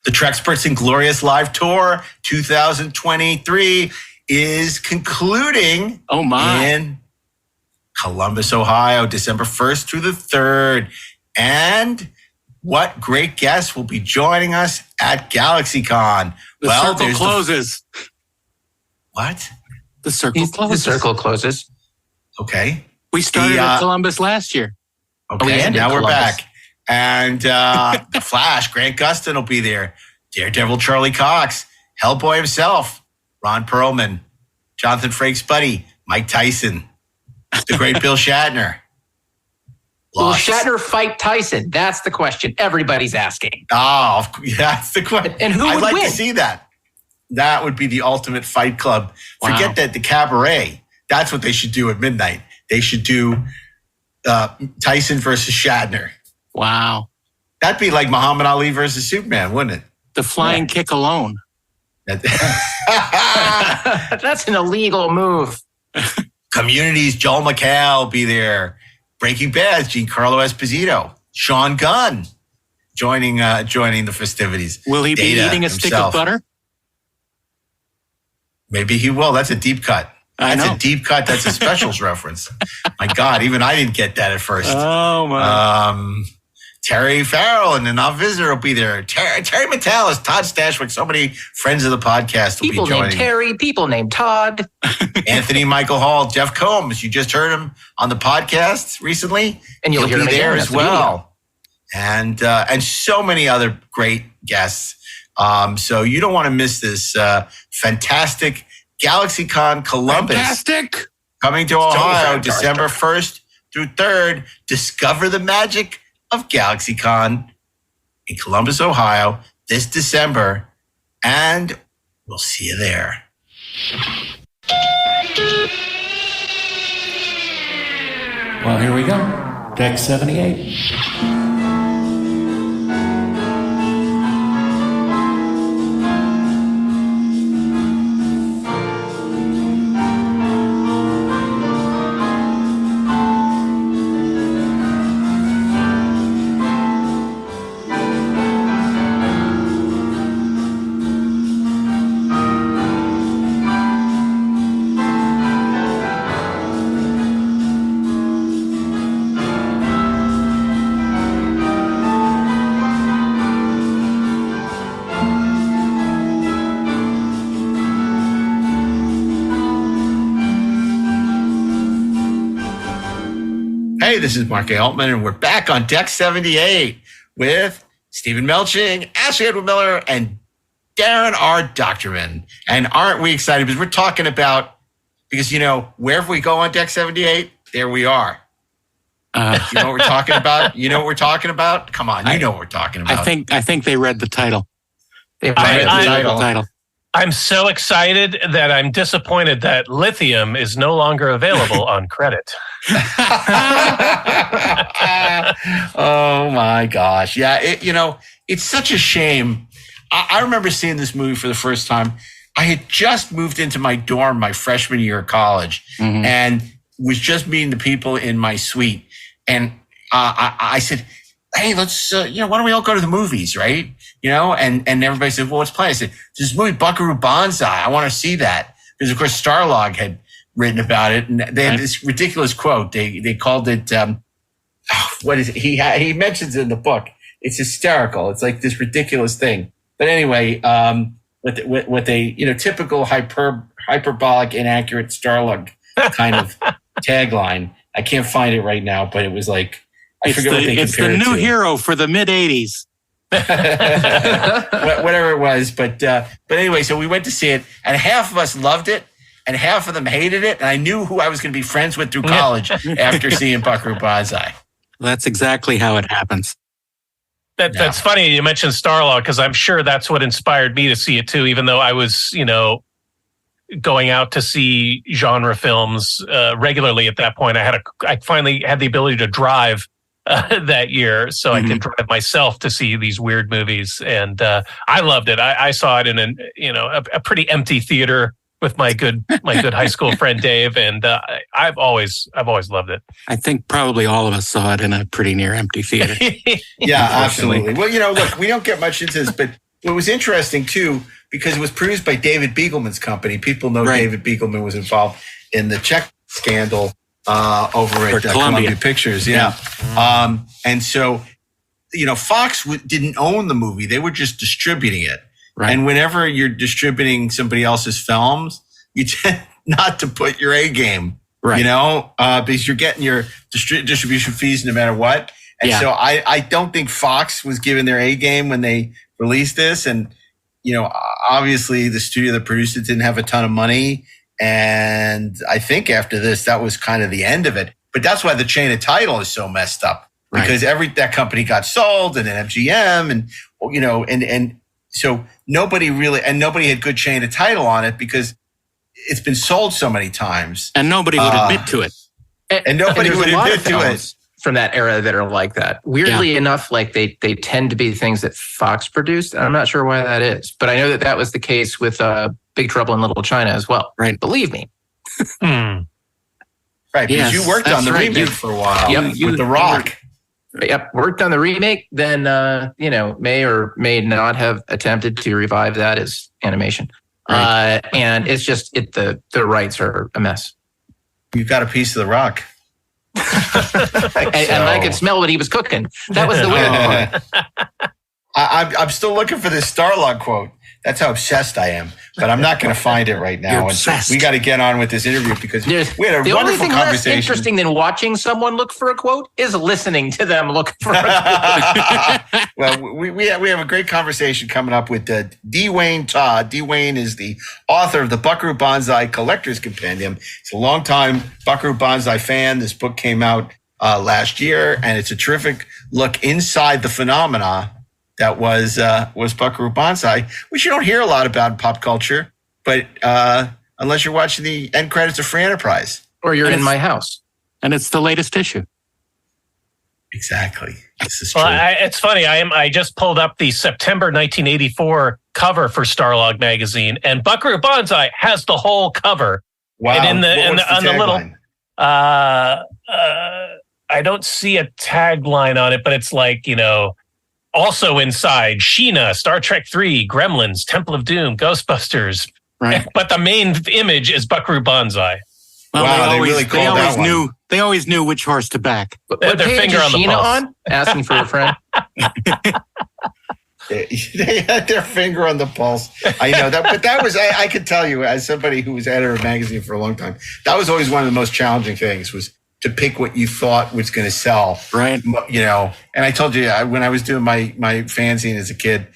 The Treksperts Inglorious Live Tour 2023 is concluding in Columbus, Ohio, December 1st through the 3rd. And what great guests will be joining us at GalaxyCon? The circle closes. What? The circle closes. The circle closes. Okay. We started at Columbus last year. Okay, and now we're back. And The Flash, Grant Gustin will be there. Daredevil Charlie Cox, Hellboy himself, Ron Perlman, Jonathan Frakes' buddy, Mike Tyson, the great Bill Shatner. Will Shatner fight Tyson? That's the question everybody's asking. Oh, that's the question. And who would I'd like win? to see that. That would be the ultimate fight club. Wow. Forget that the cabaret. That's what they should do at midnight. They should do Tyson versus Shatner. Wow. That'd be like Muhammad Ali versus Superman, wouldn't it? The flying kick alone. That's an illegal move. Community's Joel McHale will be there. Breaking Bad's Giancarlo Esposito. Sean Gunn joining the festivities. Will he be eating a stick of butter? Maybe he will. That's a deep cut. That's a deep cut. That's a specials reference. My God, even I didn't get that at first. Oh, my. Terry Farrell and the Not Visitor will be there. Terry Metalis, Todd Stashwick, so many friends of the podcast will be joining. People named Terry, people named Todd. Anthony Michael Hall, Jeff Combs. You just heard him on the podcast recently. And you'll hear him there again as well. And so many other great guests. So you don't want to miss this fantastic GalaxyCon Columbus. Fantastic. Coming to Ohio, December 1st through 3rd. Discover the magic of GalaxyCon in Columbus, Ohio this December. And we'll see you there. Well, here we go. Deck 78. Hey, this is Mark ALTMAN, and we're back on Deck 78 with Steven Melching, Ashley Edward Miller, and Darren R. Doctorman. And aren't we excited? Because we're talking about, because, wherever we go on Deck 78, there we are. You know what we're talking about? You know what we're talking about? Come on, you know what we're talking about. I think they read the title. They read the title. I'm so excited that I'm disappointed that lithium is no longer available on credit. Oh my gosh. Yeah, it's such a shame. I remember seeing this movie for the first time. I had just moved into my dorm my freshman year of college and was just meeting the people in my suite. And I said, hey, let's, why don't we all go to the movies, right? And everybody said, well, what's playing? I said, this movie, Buckaroo Banzai. I want to see that. Because, of course, Starlog had written about it. And they had this ridiculous quote. They called it, what is it? He mentions it in the book. It's hysterical. It's like this ridiculous thing. But anyway, what they, typical hyperbolic, inaccurate Starlog kind of tagline. I can't find it right now, but it was like, I forget what they compared it to. It's the new hero for the mid-'80s. Whatever it was. But anyway, so we went to see it, and half of us loved it, and half of them hated it. And I knew who I was going to be friends with through college after seeing Buckaroo Banzai. That's exactly how it happens. That's funny you mentioned Starlog, because I'm sure that's what inspired me to see it too, even though I was, going out to see genre films regularly at that point. I finally had the ability to drive that year, so I could drive myself to see these weird movies, and I loved it. I saw it in a pretty empty theater with my good high school friend Dave, and I've always loved it. I think probably all of us saw it in a pretty near empty theater. Yeah, absolutely. Well, look, we don't get much into this, but what was interesting too, because it was produced by David Begelman's company. People know David Begelman was involved in the check scandal over at Columbia Pictures. Yeah. And so, Fox didn't own the movie. They were just distributing it. Right. And whenever you're distributing somebody else's films, you tend not to put your A game, because you're getting your distribution fees no matter what. And so I don't think Fox was given their A game when they released this. And, obviously the studio that produced it didn't have a ton of money. And I think after this, that was kind of the end of it. But that's why the chain of title is so messed up, because that company got sold, and then MGM, and so nobody had good chain of title on it because it's been sold so many times. And nobody would admit to it. And nobody would admit to it. From that era that are like that. Weirdly enough, like they tend to be things that Fox produced. I'm not sure why that is, but I know that was the case with Big Trouble in Little China as well. Right. Believe me. Right. Because you worked on the remake for a while with The Rock. Worked on the remake, then, may or may not have attempted to revive that as animation. Right. And it's just, the rights are a mess. You've got a piece of The Rock. And I could smell what he was cooking. That was the weird part. I'm still looking for this Starlog quote. That's how obsessed I am. But I'm not going to find it right now. And we got to get on with this interview because we had a wonderful conversation. The only thing less interesting than watching someone look for a quote is listening to them look for a quote. Well, we have a great conversation coming up with DEWAYNE Todd. DEWAYNE is the author of the Buckaroo Banzai Collectors Compendium. He's a longtime Buckaroo Banzai fan. This book came out last year, and it's a terrific look inside the phenomena that was Buckaroo Banzai, which you don't hear a lot about in pop culture, but unless you're watching the end credits of Free Enterprise. Or you're in my house. And it's the latest issue. Exactly. This is true. Well, it's funny. I just pulled up the September 1984 cover for Starlog magazine, and Buckaroo Banzai has the whole cover. Wow. And on the little, I don't see a tagline on it, but it's like, also inside, Sheena, Star Trek 3, Gremlins, Temple of Doom, Ghostbusters. Right. But the main image is Buckaroo Banzai. Well, they always knew which horse to back. What their finger on the Sheena pulse. Asking for a friend. They had their finger on the pulse. I know that, but that was, I could tell you, as somebody who was editor of a magazine for a long time, that was always one of the most challenging things, was to pick what you thought was going to sell. Right. And I told you, when I was doing my fanzine as a kid,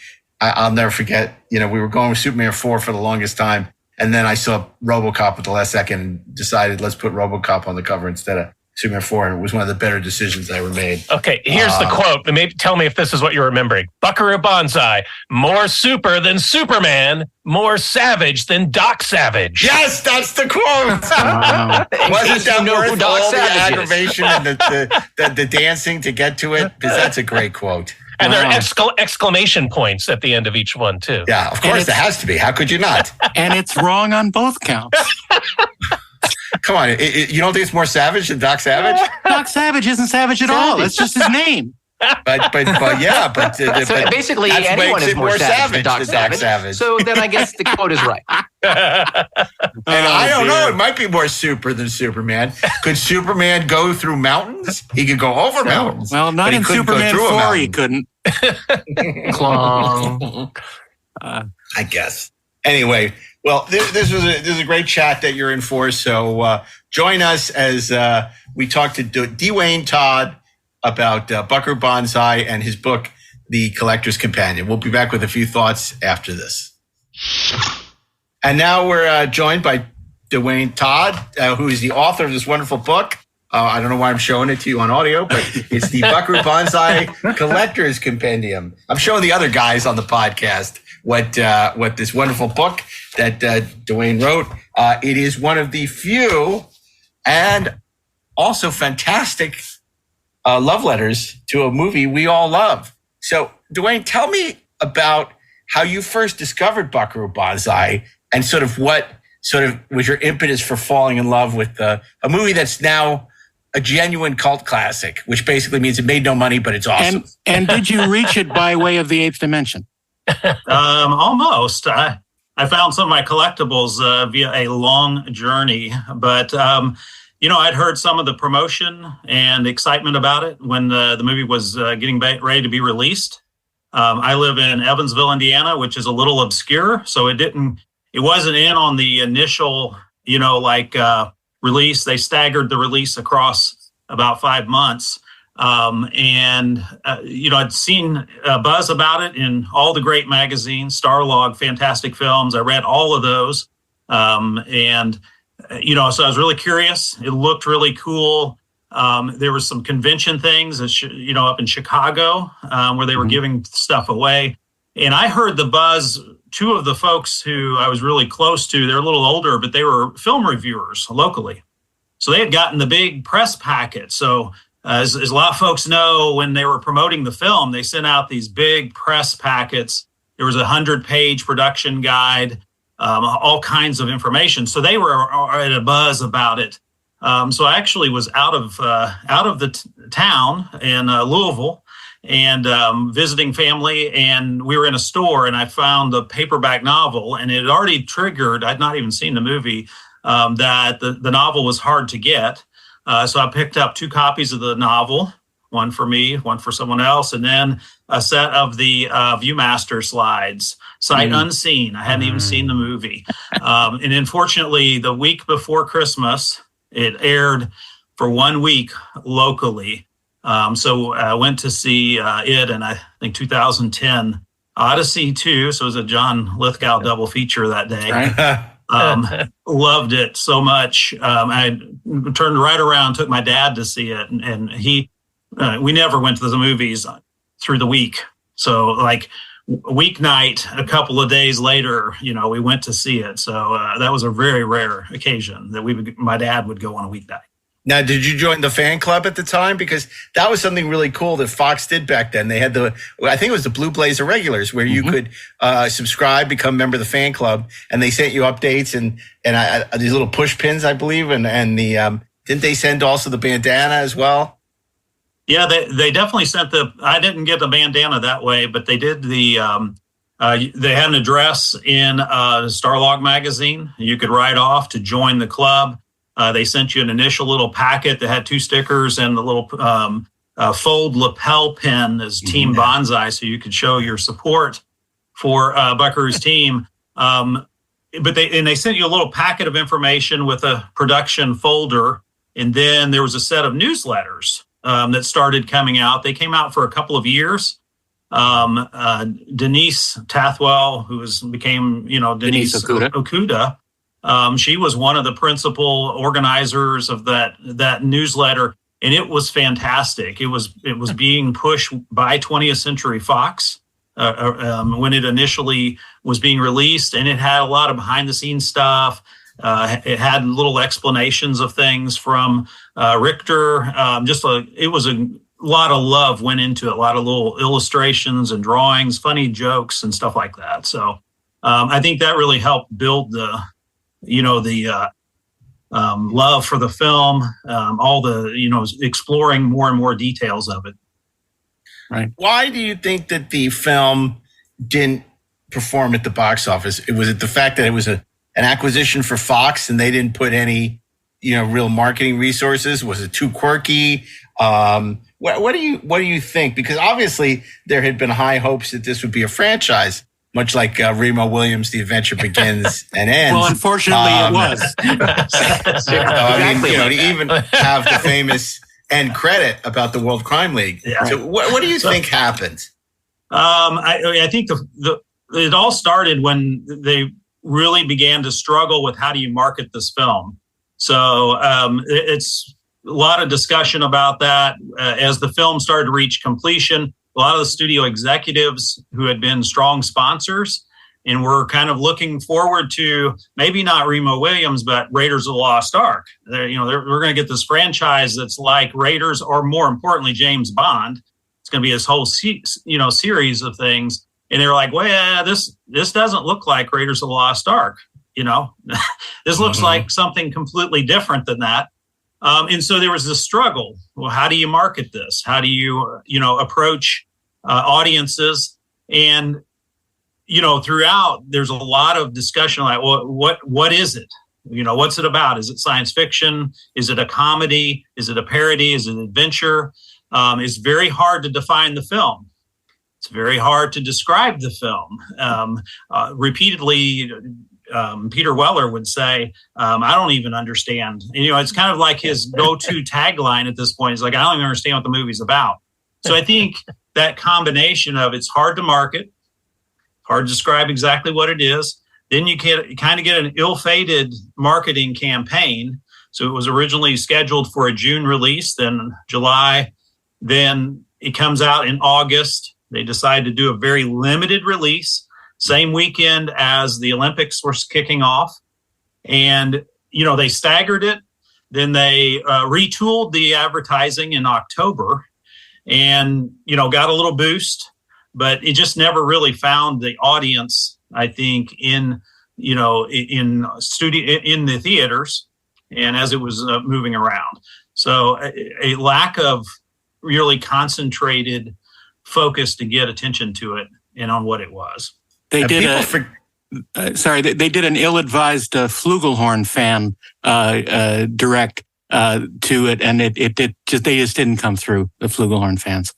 I'll never forget, we were going with Superman 4 for the longest time. And then I saw RoboCop at the last second and decided, let's put RoboCop on the cover instead of Superman 4. And it was one of the better decisions I ever made. Okay, here's the quote. Maybe tell me if this is what you're remembering. Buckaroo Banzai, more super than Superman, more savage than Doc Savage. Yes, that's the quote. Wasn't that worth all the aggravation and the dancing to get to it? Because that's a great quote. And there are exclamation points at the end of each one, too. Yeah, of course, there has to be. How could you not? And it's wrong on both counts. Come on, you don't think it's more savage than Doc Savage? Doc Savage isn't savage at all. That's just his name. But basically anyone is more savage than Doc Savage. So then I guess the quote is right. And I don't know. It might be more super than Superman. Could Superman go through mountains? He could go over mountains. Well, not in Superman 4, he couldn't. Clong. I guess. Anyway, well, this is a great chat that you're in for. So join us as we talk to DEWAYNE Todd about Buckaroo Banzai and his book, The Collector's Companion. We'll be back with a few thoughts after this. And now we're joined by DEWAYNE Todd, who is the author of this wonderful book. I don't know why I'm showing it to you on audio, but it's the Buckaroo Banzai Collectors Compendium. I'm showing the other guys on the podcast what this wonderful book that DEWAYNE wrote. It is one of the few and also fantastic love letters to a movie we all love. So, DEWAYNE, tell me about how you first discovered Buckaroo Banzai and sort of what was your impetus for falling in love with a movie that's now a genuine cult classic, which basically means it made no money, but it's awesome. And did you reach it by way of the eighth dimension? Almost. I found some of my collectibles via a long journey, but I'd heard some of the promotion and excitement about it when the movie was getting ready to be released. I live in Evansville, Indiana, which is a little obscure, so it wasn't in on the initial, release. They staggered the release across about 5 months. I'd seen a buzz about it in all the great magazines, Starlog, Fantastic Films. I read all of those. So I was really curious. It looked really cool. There were some convention things, up in Chicago, where they were giving stuff away. And I heard the buzz. Two of the folks who I was really close to, they're a little older, but they were film reviewers locally. So they had gotten the big press packet. So as a lot of folks know, when they were promoting the film, they sent out these big press packets. There was a 100-page production guide, all kinds of information. So they were at a buzz about it. So I actually was out of the town in Louisville and visiting family, and we were in a store, and I found the paperback novel, and it had already triggered. I'd not even seen the movie. That the novel was hard to get. So I picked up 2 copies of the novel, one for me, one for someone else, and then a set of the Viewmaster slides, sight unseen. I hadn't even seen the movie. And unfortunately, the week before Christmas, it aired for 1 week locally. So I went to see it in, I think, 2010. Odyssey 2, so it was a John Lithgow double feature that day. Right. Loved it so much. I turned right around, took my dad to see it, and we never went to the movies through the week. So like weeknight, a couple of days later, we went to see it. So that was a very rare occasion that my dad would go on a weeknight. Now, did you join the fan club at the time? Because that was something really cool that Fox did back then. They had I think it was the Blue Blazer Regulars, where you could subscribe, become a member of the fan club, and they sent you updates and these little push pins, I believe, and didn't they send also the bandana as well? Yeah, they definitely sent I didn't get the bandana that way, but they did they had an address in Starlog magazine. You could write off to join the club. They sent you an initial little packet that had 2 stickers and the little fold lapel pin as Team Banzai, so you could show your support for Buckaroo's team. But they sent you a little packet of information with a production folder, and then there was a set of newsletters that started coming out. They came out for a couple of years. Denise Tathwell, who became Denise Okuda. She was one of the principal organizers of that newsletter, and it was fantastic. It was being pushed by 20th Century Fox when it initially was being released, and it had a lot of behind-the-scenes stuff. It had little explanations of things from Richter. It was a lot of love went into it. A lot of little illustrations and drawings, funny jokes, and stuff like that. So I think that really helped build the love for the film, all the, exploring more and more details of it. Right. Why do you think that the film didn't perform at the box office? Was it the fact that it was an acquisition for Fox and they didn't put any, real marketing resources? Was it too quirky? What do you think? Because obviously there had been high hopes that this would be a franchise, much like Remo Williams' The Adventure Begins and Ends. Well, unfortunately, it was. To even have the famous end credit about the World Crime League. Yeah. So what do you think happened? I think it all started when they really began to struggle with how do you market this film. So it's a lot of discussion about that. As the film started to reach completion, a lot of the studio executives who had been strong sponsors and were kind of looking forward to maybe not Remo Williams, but Raiders of the Lost Ark. We're going to get this franchise that's like Raiders, or more importantly, James Bond. It's going to be this whole series of things. And they were like, well, this doesn't look like Raiders of the Lost Ark. This looks like something completely different than that. And so there was this struggle. Well, how do you market this? How do you, approach audiences? And throughout, there's a lot of discussion like, well, what is it? What's it about? Is it science fiction? Is it a comedy? Is it a parody? Is it an adventure? It's very hard to define the film. It's very hard to describe the film. Repeatedly, Peter Weller would say, I don't even understand. And, it's kind of like his go-to tagline at this point. It's like, I don't even understand what the movie's about. So I think that combination of it's hard to market, hard to describe exactly what it is. Then you kind of get an ill-fated marketing campaign. So it was originally scheduled for a June release, then July. Then it comes out in August. They decided to do a very limited release, same weekend as the Olympics were kicking off. And, they staggered it. Then they retooled the advertising in October and, got a little boost. But it just never really found the audience, I think, in the theaters and as it was moving around. So a lack of really concentrated focus to get attention to it and on what it was. They did they did an ill-advised Flugelhorn fan direct to it, and they just didn't come through, the Flugelhorn fans.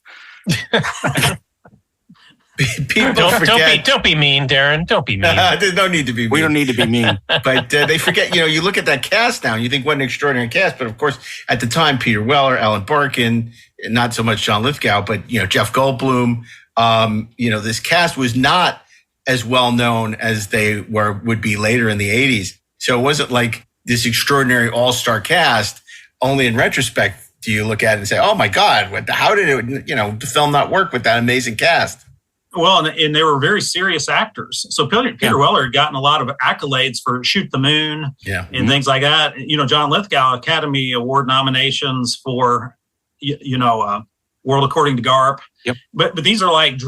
Don't be mean, Darren. Don't be mean. There's no need to be mean. We don't need to be mean. But they forget, you look at that cast now and you think what an extraordinary cast. But of course, at the time, Peter Weller, Alan Barkin, not so much John Lithgow, but, Jeff Goldblum, this cast was not as well known as they would be later in the 80s. So it wasn't like this extraordinary all-star cast. Only in retrospect do you look at it and say, oh my God, how did it, the film not work with that amazing cast? Well, and they were very serious actors. So Peter Weller had gotten a lot of accolades for Shoot the Moon and things like that. John Lithgow, Academy Award nominations for, World According to Garp. Yep. But these are like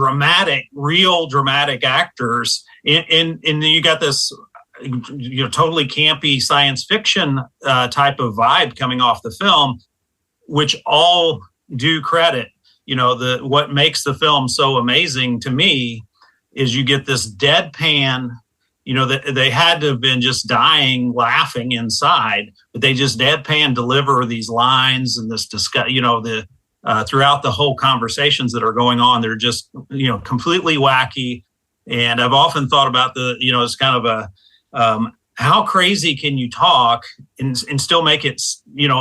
real dramatic actors. And you got this, totally campy science fiction type of vibe coming off the film, which all do credit. What makes the film so amazing to me is you get this deadpan, they had to have been just dying laughing inside, but they just deadpan deliver these lines and this throughout the whole conversations that are going on. They're just, completely wacky. And I've often thought about it's kind of a, how crazy can you talk and still make it,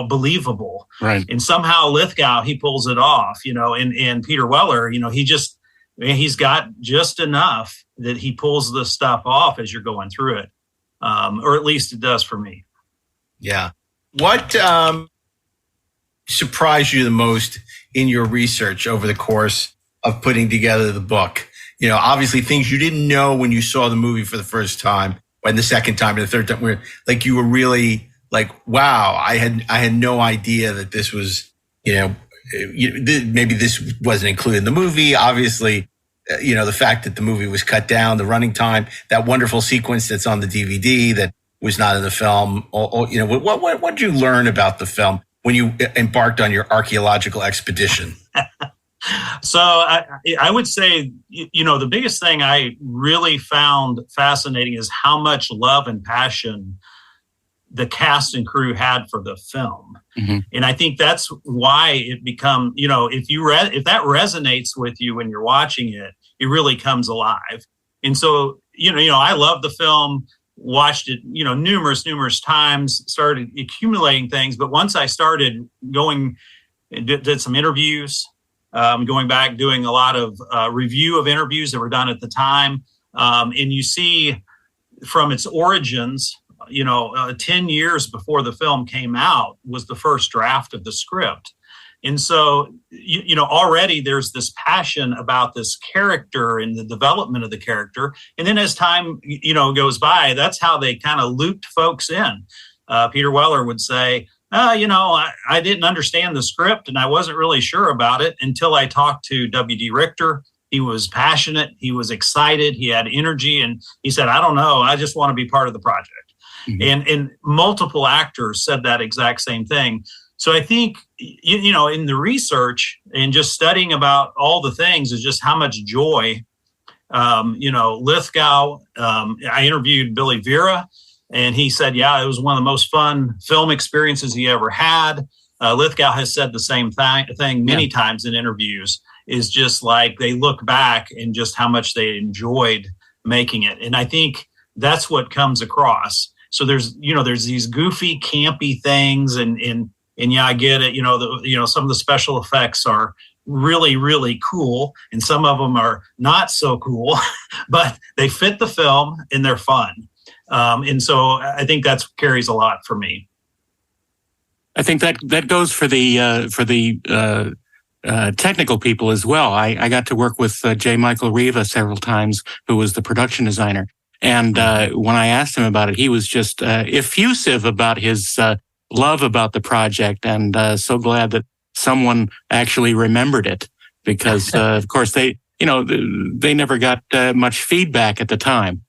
believable? Right. And somehow Lithgow, he pulls it off, and Peter Weller, he's got just enough that he pulls this stuff off as you're going through it. Or at least it does for me. Yeah. What surprised you the most in your research over the course of putting together the book? Obviously things you didn't know when you saw the movie for the first time, and the second time and the third time, where like you were really like, wow, I had no idea that this was, maybe this wasn't included in the movie. Obviously, the fact that the movie was cut down, the running time, that wonderful sequence that's on the DVD that was not in the film. What did you learn about the film when you embarked on your archaeological expedition? So I would say, the biggest thing I really found fascinating is how much love and passion the cast and crew had for the film. Mm-hmm. And I think that's why it become, if that resonates with you when you're watching it, it really comes alive. And so, I love the film, watched it, numerous times, started accumulating things. But once I started going, did some interviews, going back, doing a lot of review of interviews that were done at the time. And you see from its origins, 10 years before the film came out was the first draft of the script. And so, already there's this passion about this character and the development of the character. And then as time, goes by, that's how they kind of looped folks in. Peter Weller would say, I didn't understand the script and I wasn't really sure about it until I talked to W.D. Richter. He was passionate. He was excited. He had energy. And he said, I don't know. I just want to be part of the project. Mm-hmm. And multiple actors said that exact same thing. So I think, in the research and just studying about all the things is just how much joy Lithgow, I interviewed Billy Vera, and he said, yeah, it was one of the most fun film experiences he ever had. Lithgow has said the same thing many times in interviews, is just like they look back and just how much they enjoyed making it. And I think that's what comes across. So there's these goofy, campy things, and yeah, I get it. Some of the special effects are really, really cool, and some of them are not so cool, but they fit the film and they're fun. And so I think that carries a lot for me. I think that goes for the technical people as well. I got to work with J. Michael Riva several times, who was the production designer. And when I asked him about it, he was just effusive about his love about the project, and so glad that someone actually remembered it, because of course they never got much feedback at the time.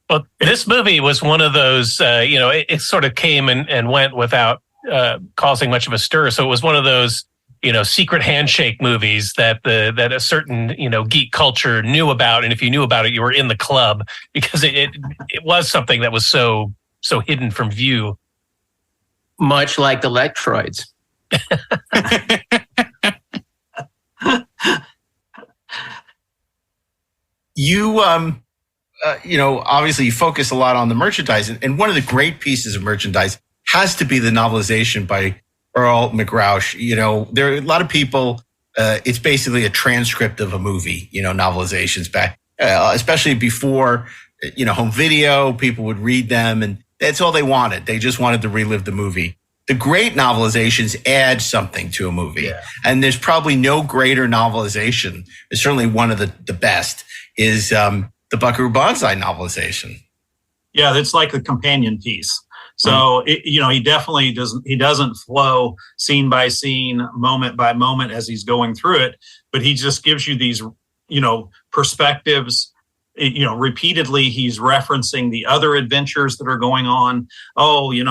Well, this movie was one of those, it sort of came and went without causing much of a stir. So it was one of those, secret handshake movies that a certain, geek culture knew about. And if you knew about it, you were in the club, because it was something that was so hidden from view. Much like the Lectroids. You, obviously you focus a lot on the merchandise, and one of the great pieces of merchandise has to be the novelization by Earl McRausch. There are a lot of people, it's basically a transcript of a movie, novelizations back, especially before, home video, people would read them, and that's all they wanted. They just wanted to relive the movie. The great novelizations add something to a movie. Yeah. And there's probably no greater novelization. It's certainly one of the best is the Buckaroo Banzai novelization. Yeah, it's like a companion piece. So, he definitely doesn't flow scene by scene, moment by moment as he's going through it, but he just gives you these, perspectives. Repeatedly he's referencing the other adventures that are going on. We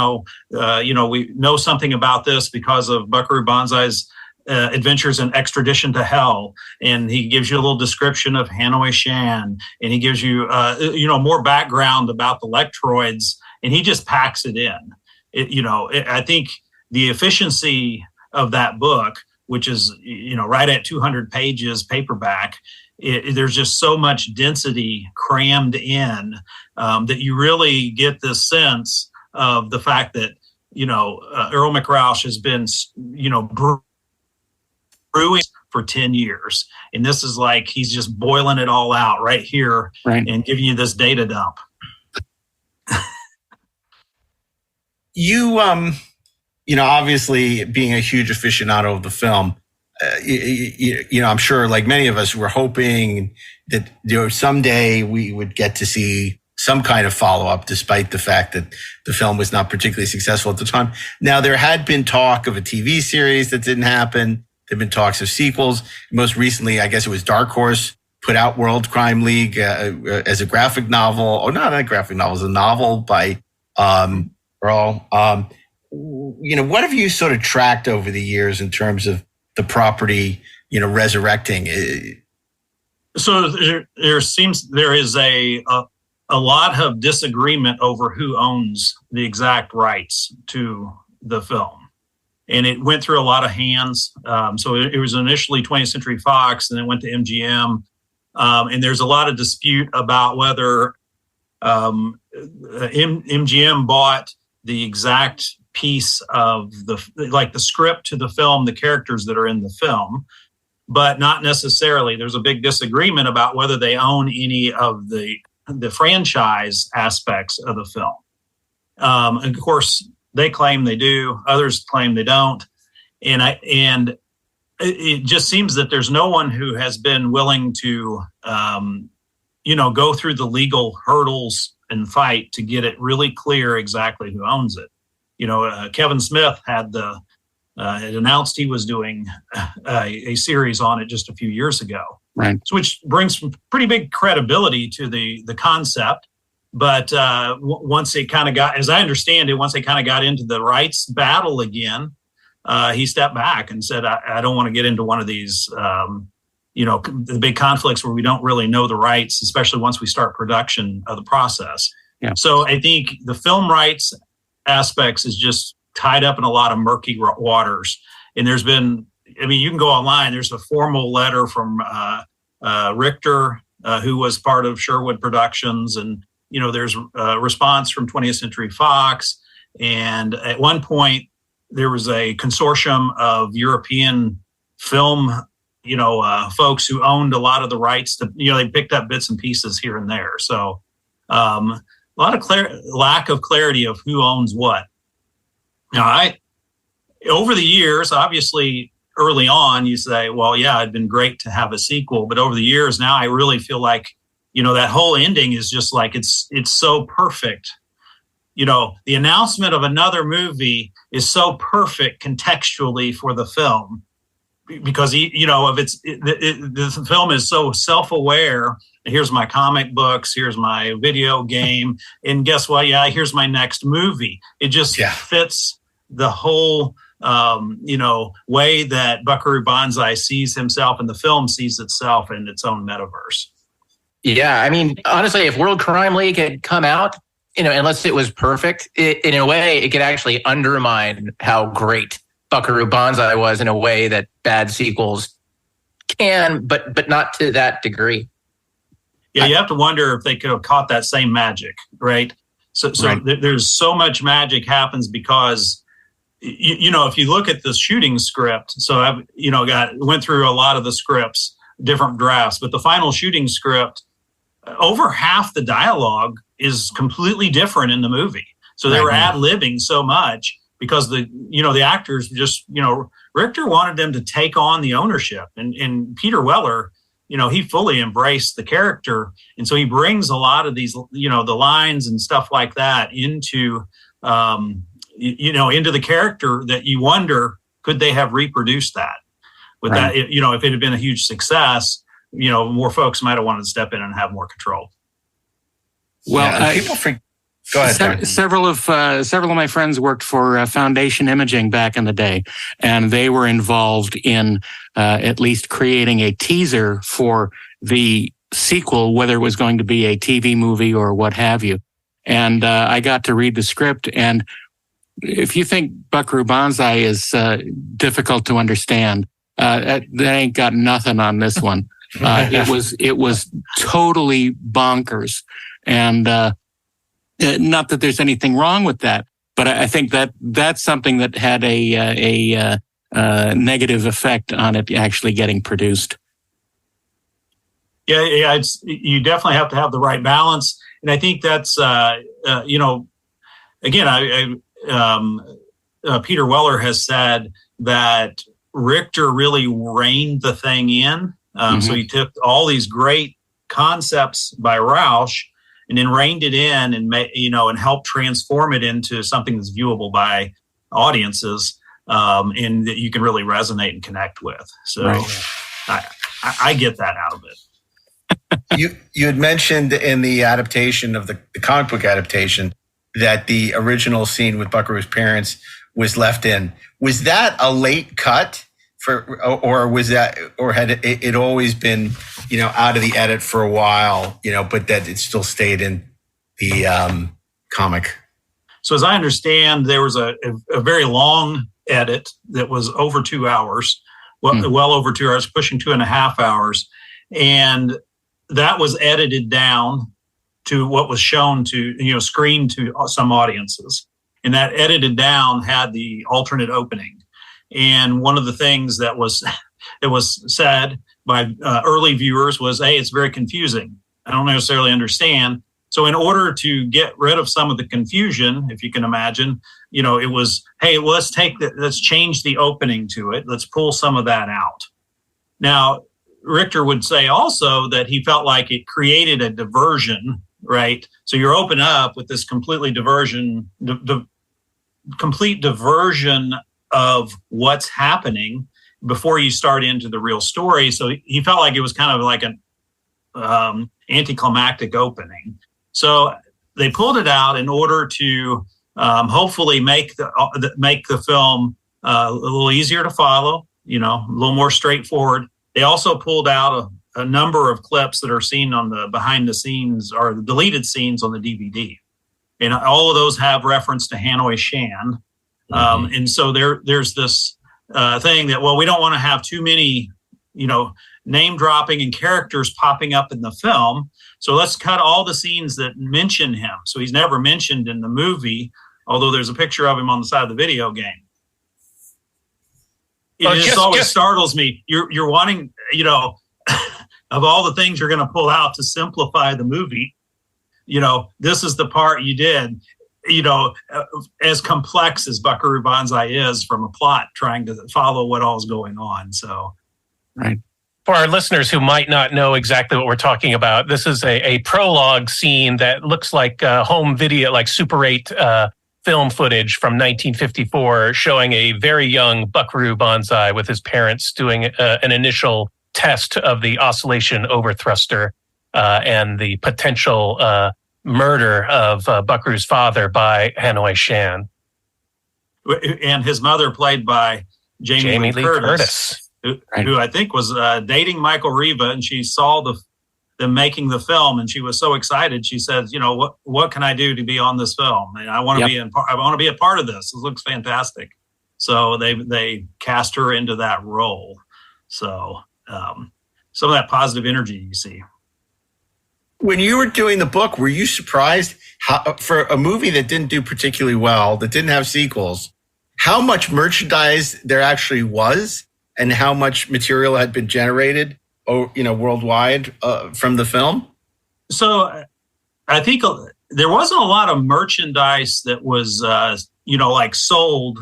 know something about this because of Buckaroo Banzai's adventures in Extradition to Hell, and he gives you a little description of Hanoi Shan, and he gives you more background about the Lectroids, and he just packs it in. I think the efficiency of that book, which is right at 200 pages paperback, there's just so much density crammed in that you really get this sense of the fact that Earl McRausch has been brewing for 10 years, and this is like he's just boiling it all out right here, right, and giving you this data dump. You obviously being a huge aficionado of the film, I'm sure, like many of us, were hoping that someday we would get to see some kind of follow-up, despite the fact that the film was not particularly successful at the time. Now, there had been talk of a TV series that didn't happen. There have been talks of sequels. Most recently, I guess it was Dark Horse put out World Crime League as a graphic novel. Oh, not a graphic novel, it was a novel by Earl. What have you sort of tracked over the years in terms of the property, resurrecting? So there is a lot of disagreement over who owns the exact rights to the film, and it went through a lot of hands. So it was initially 20th Century Fox, and then went to MGM, and there's a lot of dispute about whether MGM bought the exact piece of the script to the film, the characters that are in the film, but not necessarily. There's a big disagreement about whether they own any of the franchise aspects of the film. And of course, they claim they do. Others claim they don't. And it just seems that there's no one who has been willing to, go through the legal hurdles and fight to get it really clear exactly who owns it. Kevin Smith had announced he was doing a series on it just a few years ago, right? So, which brings some pretty big credibility to the concept. But once it kind of got, as I understand it, once they kind of got into the rights battle again, he stepped back and said, "I don't want to get into one of these, the big conflicts where we don't really know the rights, especially once we start production of the process. Yeah. So I think the film rights aspects is just tied up in a lot of murky waters. And there's been, you can go online. There's a formal letter from Richter, who was part of Sherwood Productions. And, there's a response from 20th Century Fox. And at one point, there was a consortium of European film, folks who owned a lot of the rights to, they picked up bits and pieces here and there. So a lot of lack of clarity of who owns what. Now, over the years, obviously, early on, you say, well, yeah, it'd been great to have a sequel. But over the years now, I really feel like, that whole ending is just like, it's so perfect. The announcement of another movie is so perfect contextually for the film because, the film is so self-aware. Here's my comic books. Here's my video game. And guess what? Yeah, here's my next movie. It just fits the whole way that Buckaroo Banzai sees himself and the film sees itself in its own metaverse. Yeah, honestly, if World Crime League had come out, unless it was perfect, in a way, it could actually undermine how great Buckaroo Banzai was in a way that bad sequels can, but not to that degree. Yeah, you have to wonder if they could have caught that same magic, right? So right. There's so much magic happens because if you look at the shooting script, so I've, went through a lot of the scripts, different drafts, but the final shooting script, over half the dialogue is completely different in the movie. So they were ad-libbing so much because the actors just, Richter wanted them to take on the ownership and Peter Weller, he fully embraced the character. And so he brings a lot of these, the lines and stuff like that into, into the character that you wonder, could they have reproduced that? With that, if it had been a huge success, more folks might have wanted to step in and have more control. Well, people go ahead. Several of my friends worked for Foundation Imaging back in the day, and they were involved in at least creating a teaser for the sequel, whether it was going to be a TV movie or what have you. And I got to read the script, and if you think Buckaroo Banzai is difficult to understand, that ain't got nothing on this one. It was totally bonkers, and not that there's anything wrong with that, but I think that's something that had a negative effect on it actually getting produced. Yeah, you definitely have to have the right balance, and I think that's again, Peter Weller has said that Richter really reined the thing in. So he took all these great concepts by Rausch and then reined it in and and helped transform it into something that's viewable by audiences and that you can really resonate and connect with. So I get that out of it. You had mentioned in the adaptation of the comic book adaptation that the original scene with Buckaroo's parents was left in. Was that a late cut? Or was that, or had it always been, out of the edit for a while, but that it still stayed in the comic? So as I understand, there was a very long edit that was over 2 hours, well over 2 hours, pushing 2.5 hours. And that was edited down to what was shown to, screened to some audiences. And that edited down had the alternate opening. And one of the things that was said by early viewers was, hey, it's very confusing. I don't necessarily understand. So in order to get rid of some of the confusion, if you can imagine, it was, hey, well, let's change the opening to it. Let's pull some of that out. Now, Richter would say also that he felt like it created a diversion, right? So you're open up with this complete diversion of what's happening before you start into the real story. So he felt like it was kind of like an anticlimactic opening. So they pulled it out in order to hopefully make the film a little easier to follow, a little more straightforward. They also pulled out a number of clips that are seen on the behind the scenes or the deleted scenes on the DVD. And all of those have reference to Hanoi Shan. And so there's this thing that, well, we don't want to have too many, name dropping and characters popping up in the film. So let's cut all the scenes that mention him. So he's never mentioned in the movie, although there's a picture of him on the side of the video game. It just always startles me. You're wanting, of all the things you're going to pull out to simplify the movie, this is the part you did, as complex as Buckaroo Banzai is from a plot, trying to follow what all is going on. So, right. For our listeners who might not know exactly what we're talking about, this is a prologue scene that looks like home video, like Super 8 film footage from 1954, showing a very young Buckaroo Banzai with his parents doing an initial test of the oscillation overthruster and the potential murder of Buckaroo's father by Hanoi Shan. And his mother played by Jamie Lee Curtis. Who I think was dating Michael Riva, and she saw them making the film, and she was so excited. She said, what can I do to be on this film? And I want to I want to be a part of this. It looks fantastic. So they cast her into that role. So some of that positive energy you see. When you were doing the book, were you surprised how, for a movie that didn't do particularly well, that didn't have sequels, how much merchandise there actually was? And how much material had been generated, worldwide from the film? So I think there wasn't a lot of merchandise that was, sold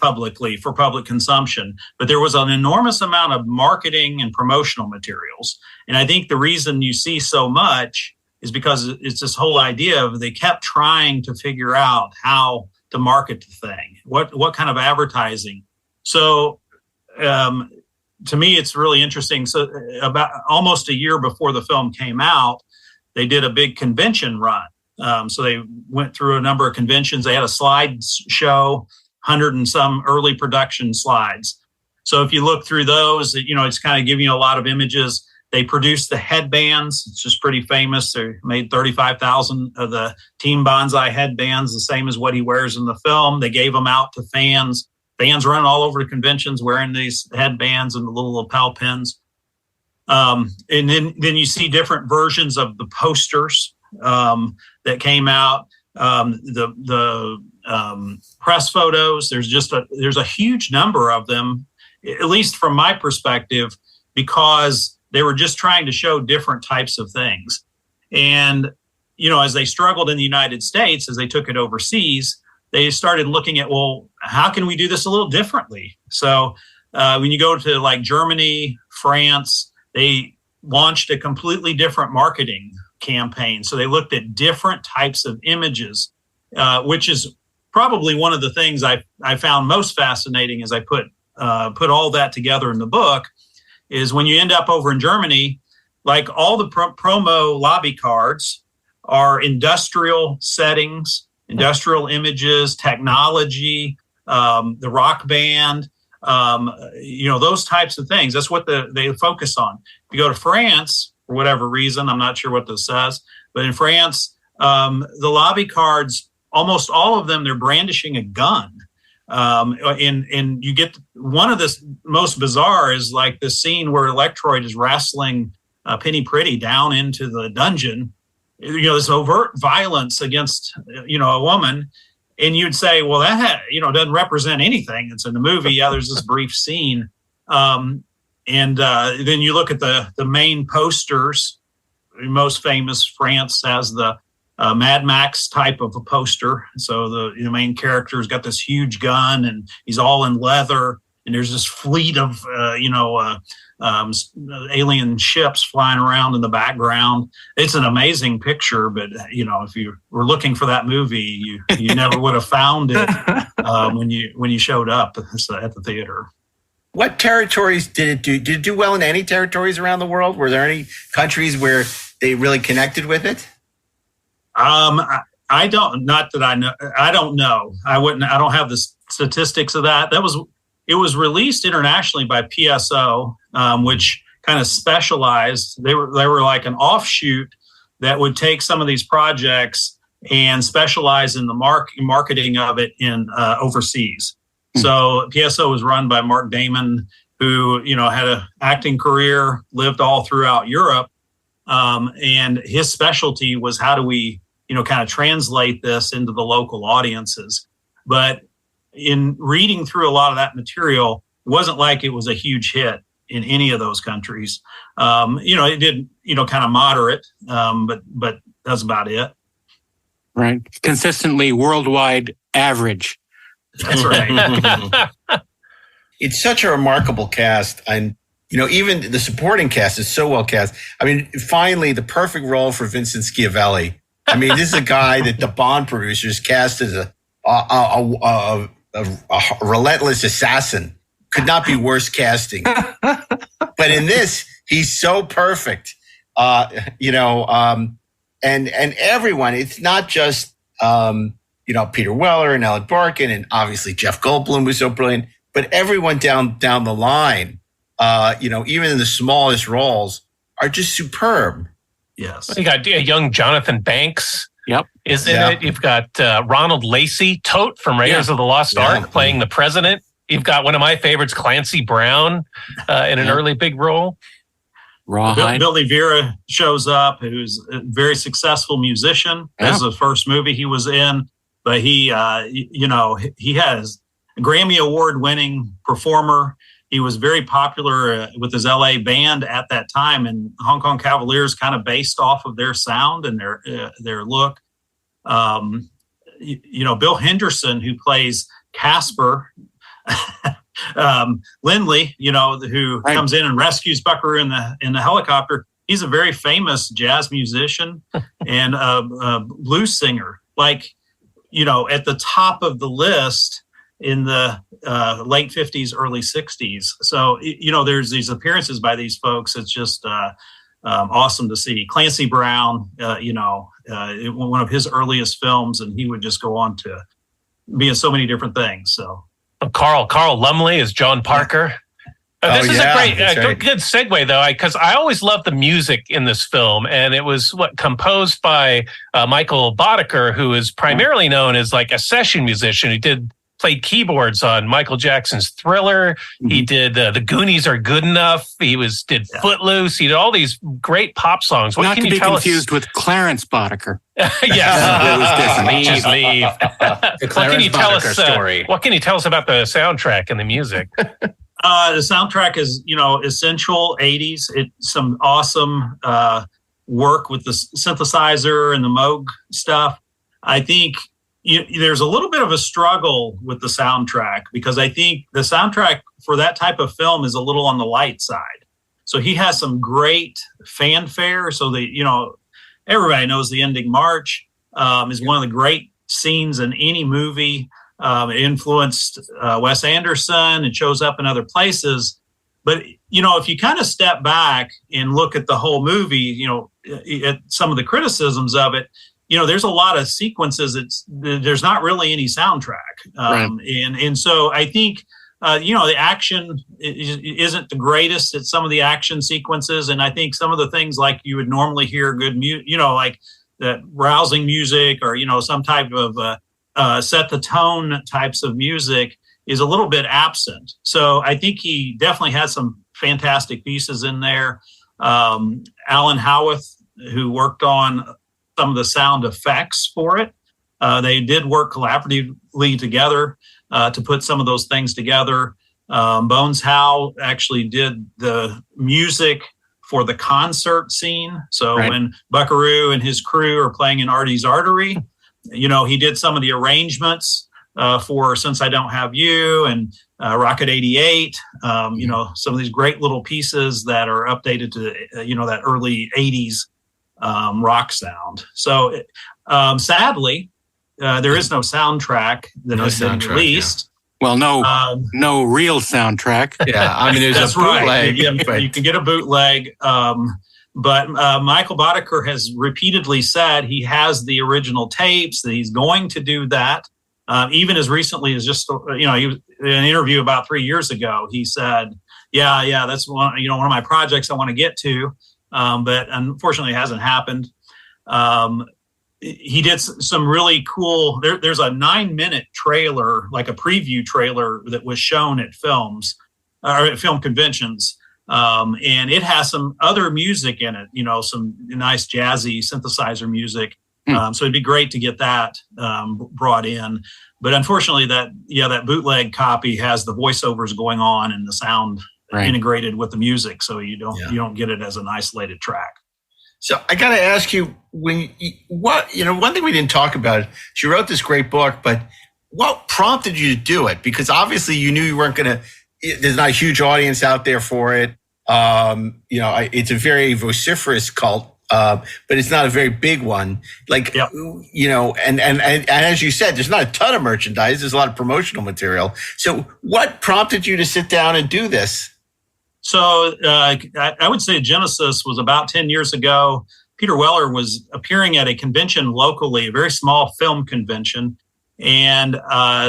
publicly for public consumption, but there was an enormous amount of marketing and promotional materials. And I think the reason you see so much is because it's this whole idea of they kept trying to figure out how to market the thing, what kind of advertising. So, to me, it's really interesting. So about almost a year before the film came out, they did a big convention run. So they went through a number of conventions. They had a slide show, 100 and some early production slides. So if you look through those, it's kind of giving you a lot of images. They produced the headbands. It's just pretty famous. They made 35,000 of the Team Banzai headbands, the same as what he wears in the film. They gave them out to fans. Fans running all over the conventions wearing these headbands and the little lapel pins. And then you see different versions of the posters that came out. The press photos. There's a huge number of them, at least from my perspective, because they were just trying to show different types of things. And, as they struggled in the United States, as they took it overseas, they started looking at, well, how can we do this a little differently? So when you go to like Germany, France, they launched a completely different marketing campaign. So they looked at different types of images, which is probably one of the things I found most fascinating as I put all that together in the book, is when you end up over in Germany, like all the promo lobby cards are industrial settings, industrial images, technology, the rock band, those types of things. That's what they focus on. If you go to France, for whatever reason, I'm not sure what this says, but in France, the lobby cards, almost all of them, they're brandishing a gun. And you get one of the most bizarre is like the scene where Electroid is wrestling Penny Pretty down into the dungeon. This overt violence against, a woman. And you'd say, well, that, doesn't represent anything that's in the movie. Yeah, there's this brief scene. And then you look at the main posters. Most famous, France has the Mad Max type of a poster. So the main character's got this huge gun and he's all in leather. And there's this fleet of, alien ships flying around in the background. It's an amazing picture, but if you were looking for that movie, you never would have found it when you showed up at the theater. What territories did it do? Did it do well in any territories around the world? Were there any countries where they really connected with it? I don't. Not that I know. I don't know. I don't have the statistics of that. That was. it was released internationally by PSO, which kind of specialized. They were like an offshoot that would take some of these projects and specialize in the marketing of it in overseas. So PSO was run by Mark Damon, who, had an acting career, lived all throughout Europe. And his specialty was how do we, kind of translate this into the local audiences. But in reading through a lot of that material, it wasn't like it was a huge hit in any of those countries. It did, kind of moderate, but that's about it. Right. Consistently worldwide average. That's right. It's such a remarkable cast. And, even the supporting cast is so well cast. I mean, finally, the perfect role for Vincent Schiavelli. I mean, this is a guy that the Bond producers cast as a relentless assassin. Could not be worse casting. But in this, he's so perfect. And everyone, it's not just, Peter Weller and Alan Barkin, and obviously Jeff Goldblum was so brilliant, but everyone down the line, even in the smallest roles, are just superb. Yes. You got a young Jonathan Banks. Yep. Is in it. You've got Ronald Lacey, Tote from Raiders of the Lost Ark, playing the president. You've got one of my favorites, Clancy Brown, in an early big role. Billy Vera shows up, who's a very successful musician. That's the first movie he was in, but he has a Grammy Award-winning performer. He was very popular with his LA band at that time, and Hong Kong Cavaliers kind of based off of their sound and their look. Bill Henderson, who plays Casper, Lindley, who comes in and rescues Buckaroo in the helicopter. He's a very famous jazz musician and a blues singer. Like, at the top of the list in the late 50s, early 60s. So, there's these appearances by these folks. It's just awesome to see. Clancy Brown, one of his earliest films, and he would just go on to be in so many different things. So Carl Lumley is John Parker. This is a great, good segue, though, because I always loved the music in this film, and it was composed by Michael Boddicker, who is primarily known as like a session musician. He played keyboards on Michael Jackson's Thriller. Mm-hmm. He did The Goonies Are Good Enough. He did Footloose. He did all these great pop songs. Not to be confused with Clarence Boddicker. Yes. Leave. The Clarence Boddicker story. What can you tell us about the soundtrack and the music? The soundtrack is, essential 80s. It's some awesome work with the synthesizer and the Moog stuff. I think there's a little bit of a struggle with the soundtrack because I think the soundtrack for that type of film is a little on the light side. So he has some great fanfare. So everybody knows the ending march is one of the great scenes in any movie. It influenced Wes Anderson. It shows up in other places. But, if you kind of step back and look at the whole movie, at some of the criticisms of it, there's a lot of sequences. There's not really any soundtrack. Right. And so I think, the action isn't the greatest at some of the action sequences. And I think some of the things like you would normally hear good music, like that rousing music or, some type of set the tone types of music is a little bit absent. So I think he definitely has some fantastic pieces in there. Alan Howarth, who worked on some of the sound effects for it. They did work collaboratively together to put some of those things together. Bones Howe actually did the music for the concert scene. So when Buckaroo and his crew are playing in Artie's Artery, he did some of the arrangements for Since I Don't Have You and Rocket 88, some of these great little pieces that are updated to, that early 80s rock sound. So sadly, there is no soundtrack that has been released. Well, no real soundtrack. Yeah, I mean, there's a bootleg. You can get a bootleg. But Michael Boddicker has repeatedly said he has the original tapes, that he's going to do that. Even as recently as just, an interview about 3 years ago, he said, yeah, that's one of my projects I want to get to, but unfortunately it hasn't happened. He did some really cool, there's a 9-minute trailer, like a preview trailer that was shown at film conventions. And it has some other music in it, some nice jazzy synthesizer music. So it'd be great to get that brought in. But unfortunately that bootleg copy has the voiceovers going on and the sound integrated with the music. So you don't get it as an isolated track. So I got to ask you, one thing we didn't talk about, she wrote this great book, but what prompted you to do it? Because obviously you knew you weren't going to, there's not a huge audience out there for it. It's a very vociferous cult, but it's not a very big one. Like, and as you said, there's not a ton of merchandise. There's a lot of promotional material. So what prompted you to sit down and do this? So I would say Genesis was about 10 years ago. Peter Weller was appearing at a convention locally, a very small film convention. And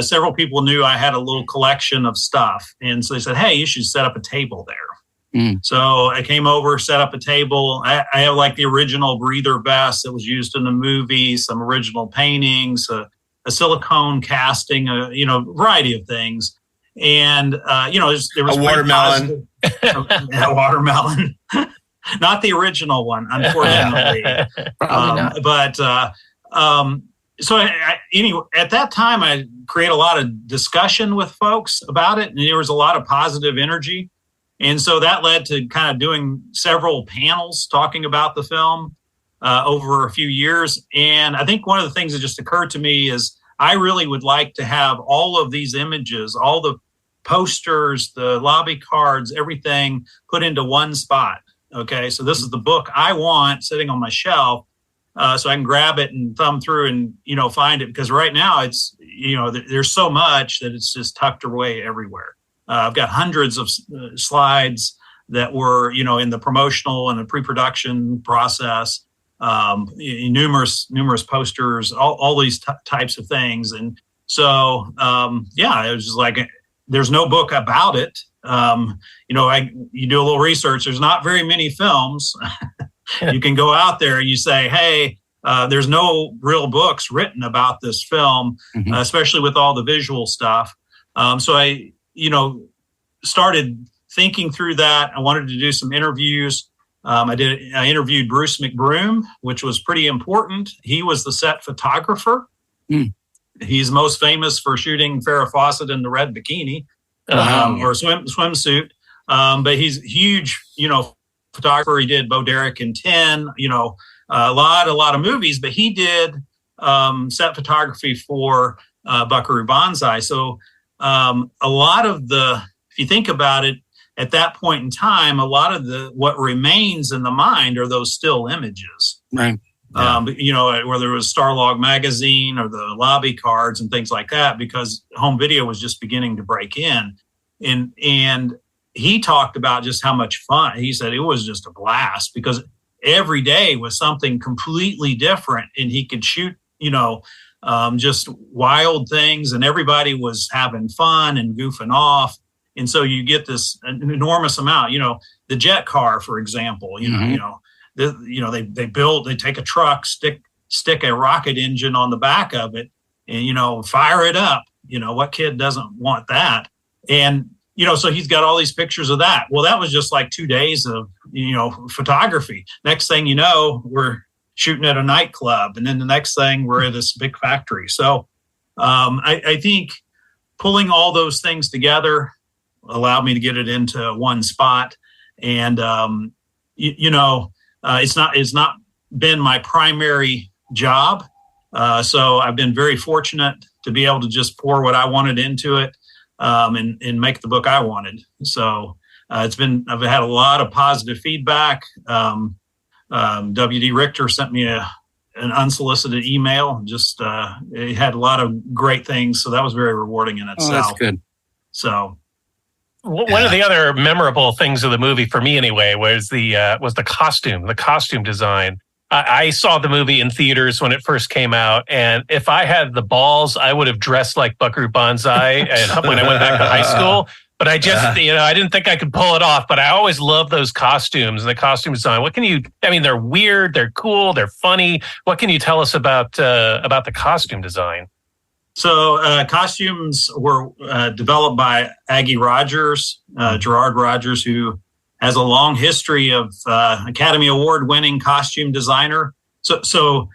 several people knew I had a little collection of stuff. And so they said, hey, you should set up a table there. So I came over, set up a table. I have like the original breather vest that was used in the movie, some original paintings, a silicone casting, a variety of things. And, there was a watermelon. A watermelon. Not the original one, unfortunately. But so anyway, at that time, I created a lot of discussion with folks about it, and there was a lot of positive energy. And so that led to kind of doing several panels talking about the film over a few years. And I think one of the things that just occurred to me is I really would like to have all of these images, all the posters, the lobby cards, everything put into one spot. Okay, so this is the book I want sitting on my shelf, so I can grab it and thumb through and find it, because right now it's there's so much that it's just tucked away everywhere. I've got hundreds of slides that were in the promotional and the pre-production process, numerous posters, all these types of things, and so it was just like there's no book about it. You do a little research. There's not very many films. You can go out there and you say, hey, there's no real books written about this film, especially with all the visual stuff. So I, started thinking through that. I wanted to do some interviews. I interviewed Bruce McBroom, which was pretty important. He was the set photographer. He's most famous for shooting Farrah Fawcett in the red bikini. Or swimsuit. But he's a huge, photographer. He did Bo Derek and 10, a lot of movies, but he did set photography for Buckaroo Banzai. So a lot of if you think about it, at that point in time, a lot of what remains in the mind are those still images. Right. Whether it was Starlog magazine or the lobby cards and things like that, because home video was just beginning to break in. And he talked about just how much fun. He said it was just a blast because every day was something completely different, and he could shoot, just wild things, and everybody was having fun and goofing off. And so you get this enormous amount, the jet car, for example, they take a truck, stick a rocket engine on the back of it and, fire it up. What kid doesn't want that? And, so he's got all these pictures of that. Well, that was just like 2 days of, photography. Next thing you know, we're shooting at a nightclub. And then the next thing we're at this big factory. So I think pulling all those things together allowed me to get it into one spot. And, it's not been my primary job. So I've been very fortunate to be able to just pour what I wanted into it and make the book I wanted. So I've had a lot of positive feedback. W.D. Richter sent me an unsolicited email. Just it had a lot of great things. So that was very rewarding in itself. Oh, that's good. So. One of the other memorable things of the movie for me, anyway, was the costume design. I saw the movie in theaters when it first came out, and if I had the balls, I would have dressed like Buckaroo Banzai when I went back to high school. But I just, I didn't think I could pull it off. But I always love those costumes and the costume design. They're weird, they're cool, they're funny. What can you tell us about the costume design? So costumes were developed by Aggie Rogers, Gerard Rogers, who has a long history of Academy Award winning costume designer. So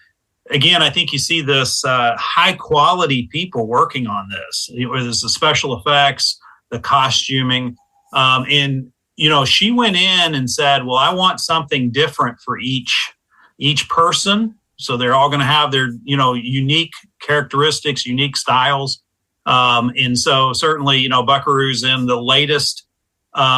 again, I think you see this high quality people working on this. There's the special effects, the costuming. And, she went in and said, well, I want something different for each person. So they're all going to have their, unique characteristics, unique styles. And so certainly, Buckaroo's in the latest,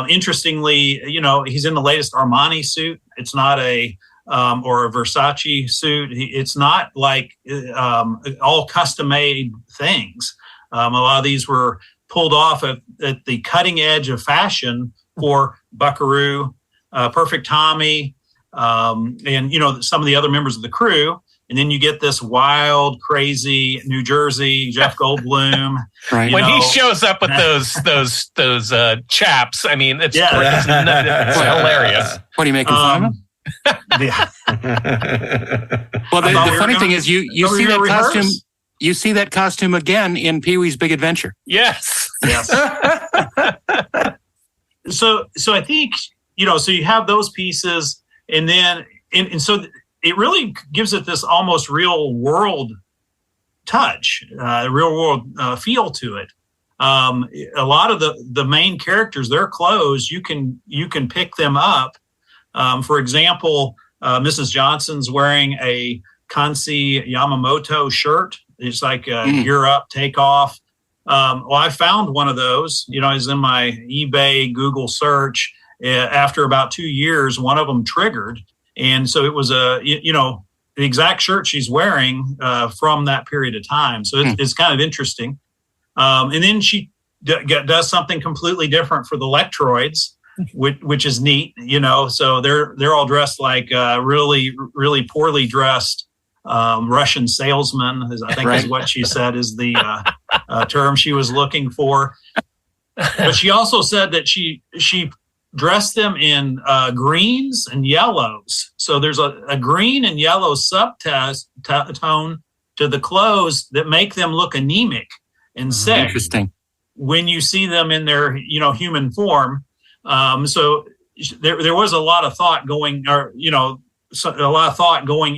interestingly, he's in the latest Armani suit. It's not or a Versace suit. It's not like all custom made things. A lot of these were pulled off at the cutting edge of fashion for Buckaroo, Perfect Tommy, and some of the other members of the crew. And then you get this wild, crazy New Jersey Jeff Goldblum. Right. When he shows up with those chaps, I mean, it's hilarious. What are you making fun of him? Yeah. Well, the funny thing is, you see that costume. You see that costume again in Pee-wee's Big Adventure. Yes. So I think so you have those pieces, and then and so it really gives it this almost real world touch, real world feel to it. A lot of the main characters, their clothes, you can pick them up. For example, Mrs. Johnson's wearing a Kansi Yamamoto shirt. It's like gear up, take off. Well, I found one of those. I was in my eBay, Google search. After about 2 years, one of them triggered. And so it was the exact shirt she's wearing from that period of time. So it's kind of interesting. And then she does something completely different for the Lectroids, which is neat, So they're all dressed like really, really poorly dressed Russian salesman, I think is what she said is the term she was looking for. But she also said that she dressed them in greens and yellows. So there's a green and yellow subtone to the clothes that make them look anemic and sick. Interesting. When you see them in their human form. So there was a lot of thought going,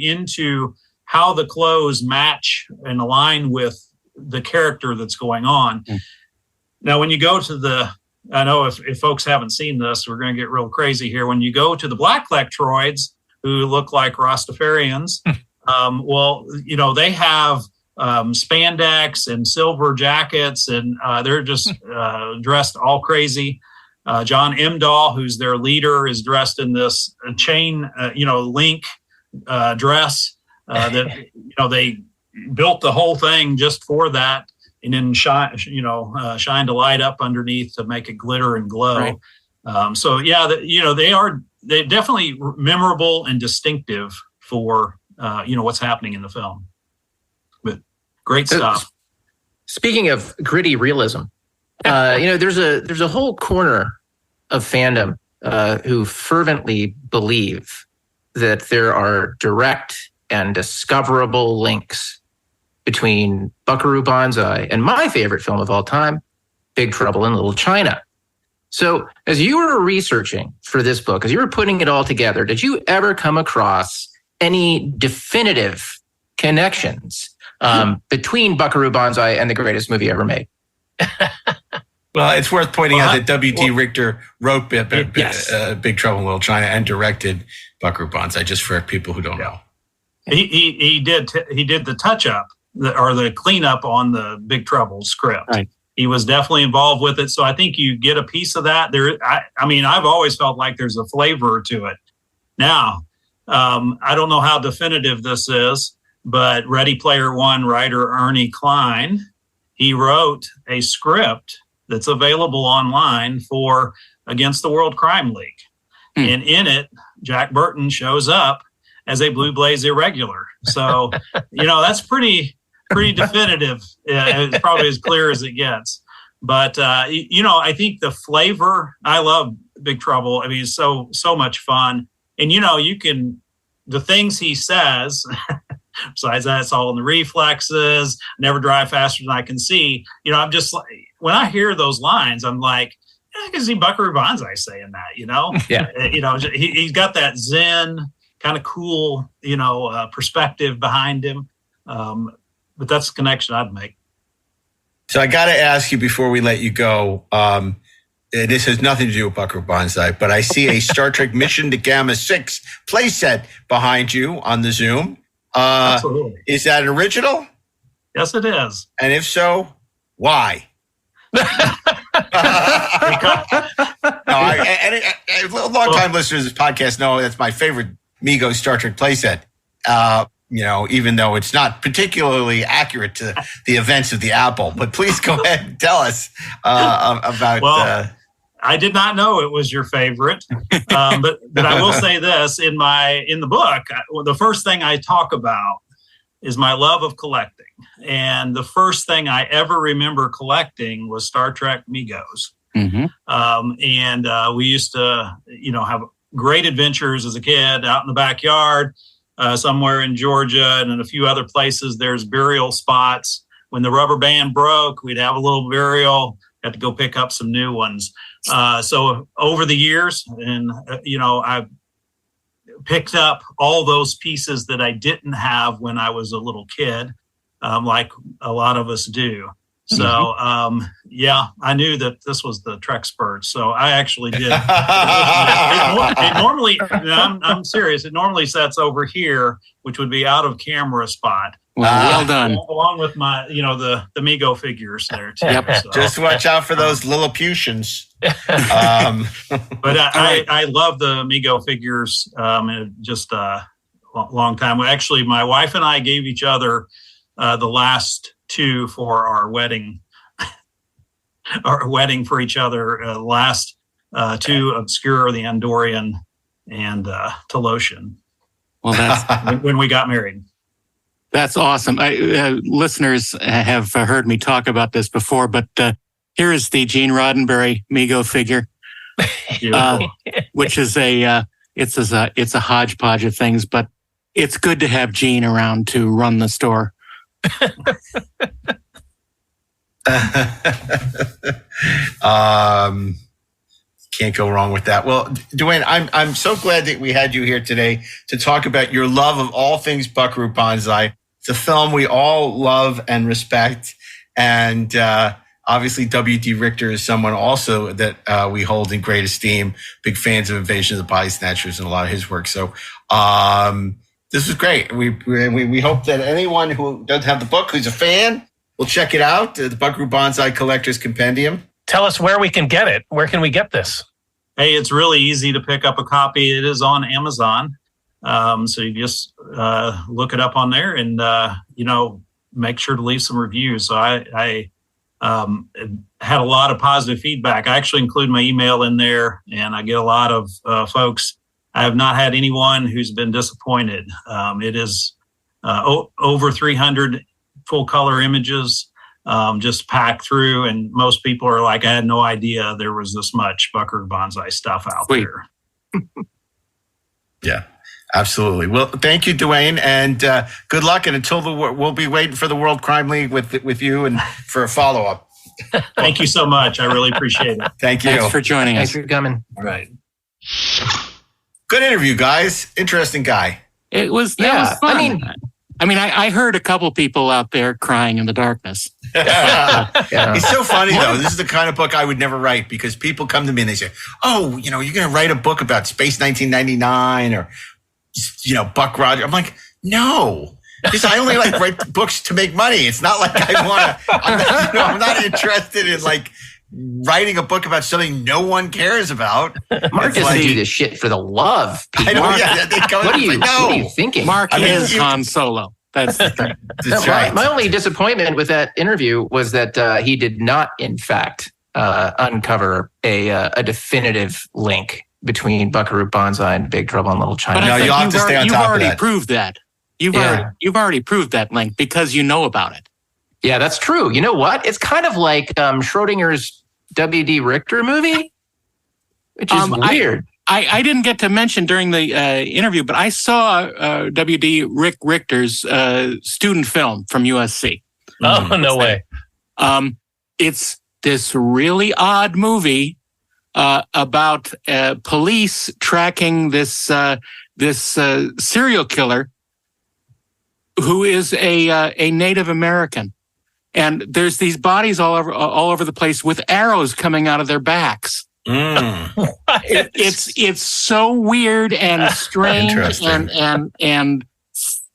into how the clothes match and align with the character that's going on. Now, when you go to I know if folks haven't seen this, we're going to get real crazy here. When you go to the black Lectroids, who look like Rastafarians, they have spandex and silver jackets, and they're just dressed all crazy. John Emdahl, who's their leader, is dressed in this chain, link dress that they built the whole thing just for that, and then shined a light up underneath to make it glitter and glow. Right. They're definitely memorable and distinctive for what's happening in the film. But great stuff. Speaking of gritty realism, there's a whole corner of fandom who fervently believe that there are direct and discoverable links between Buckaroo Banzai and my favorite film of all time, Big Trouble in Little China. So as you were researching for this book, as you were putting it all together, did you ever come across any definitive connections between Buckaroo Banzai and the greatest movie ever made? Well, it's worth pointing out that W.T. Richter wrote Big Trouble in Little China and directed Buckaroo Banzai, just for people who don't know. He did the touch up or the cleanup on the Big Trouble script. Right. He was definitely involved with it. So I think you get a piece of that. I've always felt like there's a flavor to it. Now, I don't know how definitive this is, but Ready Player One writer Ernie Klein, he wrote a script that's available online for Against the World Crime League. And in it, Jack Burton shows up as a Blue Blaze irregular. So, that's pretty definitive. It's probably as clear as it gets. But, I think the flavor, I love Big Trouble. I mean, it's so much fun. And, the things he says, besides that, it's all in the reflexes, never drive faster than I can see. I'm just like, when I hear those lines, I'm like, I can see Buckaroo Banzai saying that, Yeah. He's got that zen kind of cool, perspective behind him. But that's the connection I'd make. So I got to ask you before we let you go, this has nothing to do with Buckaroo Banzai, but I see a Star Trek Mission to Gamma 6 playset behind you on the Zoom. Absolutely. Is that an original? Yes, it is. And if so, why? Long-time listeners of this podcast know that's my favorite Mego Star Trek playset. Even though it's not particularly accurate to the events of the Apple. But please go ahead and tell us about. Well, I did not know it was your favorite, but I will say this in the book. The first thing I talk about is my love of collecting, and the first thing I ever remember collecting was Star Trek Megos. Mm-hmm. And we used to, have great adventures as a kid out in the backyard. Somewhere in Georgia and in a few other places, there's burial spots. When the rubber band broke, we'd have a little burial, had to go pick up some new ones. So over the years, and, I picked up all those pieces that I didn't have when I was a little kid, like a lot of us do. So, I knew that this was the Treksperts. So I actually did. It normally, I'm serious. It normally sets over here, which would be out of camera spot. Well done. Along with my, the Mego figures there too. Yep. So, just watch out for those Lilliputians. But I love the Mego figures. Just a long time. Actually, my wife and I gave each other the last two for our wedding for each other. Last two Obscure, the Andorian, and Telosian. Well, that's when we got married. That's awesome. Listeners have heard me talk about this before, but here is the Gene Roddenberry Mego figure, which is it's a hodgepodge of things, but it's good to have Gene around to run the store. Can't go wrong with that. Well, DeWayne, I'm so glad that we had you here today to talk about your love of all things Buckaroo Banzai. It's a film we all love and respect, and obviously W.D. Richter is someone also that we hold in great esteem. Big fans of Invasion of the Body Snatchers and a lot of his work. So this was great. We hope that anyone who doesn't have the book, who's a fan, will check it out. The Buckaroo Banzai Collectors Compendium. Tell us where we can get it. Where can we get this? Hey, it's really easy to pick up a copy. It is on Amazon. So you just look it up on there and, make sure to leave some reviews. So I had a lot of positive feedback. I actually include my email in there, and I get a lot of folks. I have not had anyone who's been disappointed. It is over 300 full color images just packed through, and most people are like, I had no idea there was this much Buckaroo Banzai stuff out there. Yeah, absolutely. Well, thank you, DeWayne, and good luck. And until we'll be waiting for the World Crime League with you and for a follow-up. Thank you so much. I really appreciate it. Thank you. Thanks for joining us. Thanks for coming. All right. Good interview, guys. Interesting guy. It was, yeah. Fun. I heard a couple people out there crying in the darkness. It's so funny, though. This is the kind of book I would never write, because people come to me and they say, oh, you're going to write a book about Space 1999 or, Buck Rogers. I'm like, no, because I only write books to make money. It's not like I want to, I'm not interested in writing a book about something no one cares about. Mark doesn't do this shit for the love. I know, what are you thinking? Mark is Han Solo. That's the thing. That's right. My only disappointment with that interview was that he did not, in fact, uncover a definitive link between Buckaroo Banzai and Big Trouble in Little China. But No, you'll have to stay on top of that. You've already proved that. You've already proved that link because you know about it. Yeah, that's true. You know what? It's kind of like Schrodinger's W.D. Richter movie, which is weird. I didn't get to mention during the interview, but I saw W.D. Richter's student film from USC. Oh, no way. It's this really odd movie about police tracking this serial killer who is a Native American, and there's these bodies all over the place with arrows coming out of their backs. It's so weird and strange and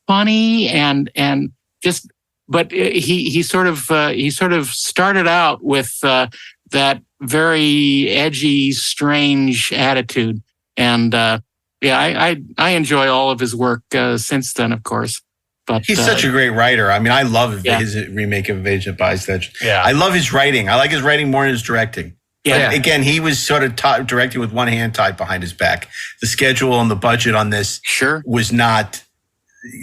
funny and just. But he sort of started out with that very edgy, strange attitude, and I enjoy all of his work since then, of course. But he's such a great writer. I mean, I love his remake of Invasion of Body Snatchers. Yeah, I love his writing. I like his writing more than his directing. Yeah. But again, he was sort of directing with one hand tied behind his back. The schedule and the budget on this was not,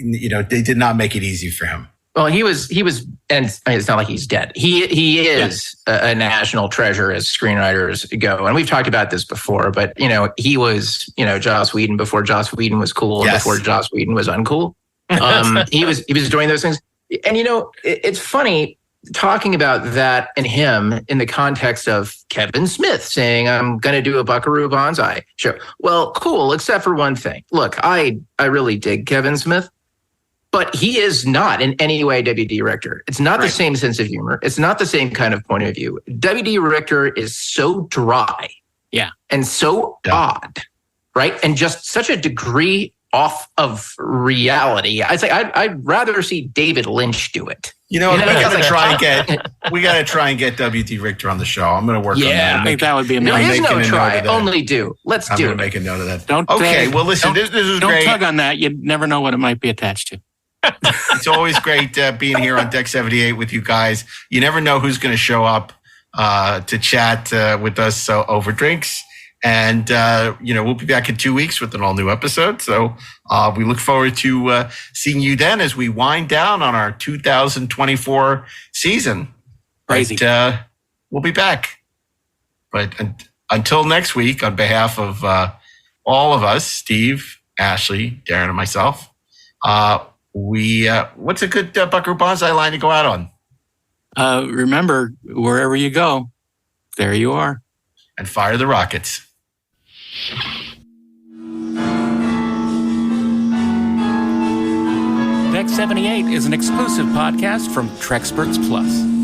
they did not make it easy for him. Well, he was, and it's not like he's dead. He is a national treasure as screenwriters go. And we've talked about this before, but he was, Joss Whedon before Joss Whedon was cool and before Joss Whedon was uncool. He was doing those things. And it's funny talking about that and him in the context of Kevin Smith saying, I'm going to do a Buckaroo Banzai show. Well, cool, except for one thing. Look, I really dig Kevin Smith. But he is not in any way W.D. Richter. It's not the same sense of humor. It's not the same kind of point of view. W.D. Richter is so dry, and so odd, right? And just such a degree off of reality. I'd rather see David Lynch do it. We gotta try and get W.D. Richter on the show. I'm gonna work on that. I think that would be amazing. There is no try, only do. Let's do it. I'm gonna make a note of that. Well, listen, this is great. Don't tug on that. You never know what it might be attached to. It's always great being here on Deck 78 with you guys. You never know who's going to show up to chat with us over drinks. And, we'll be back in 2 weeks with an all new episode. So we look forward to seeing you then as we wind down on our 2024 season. Crazy. But, we'll be back. But until next week, on behalf of all of us, Steve, Ashley, Darren, and myself, what's a good Buckaroo Banzai line to go out on? Remember, wherever you go, there you are. And fire the rockets. Deck 78 is an exclusive podcast from Treksperts Plus.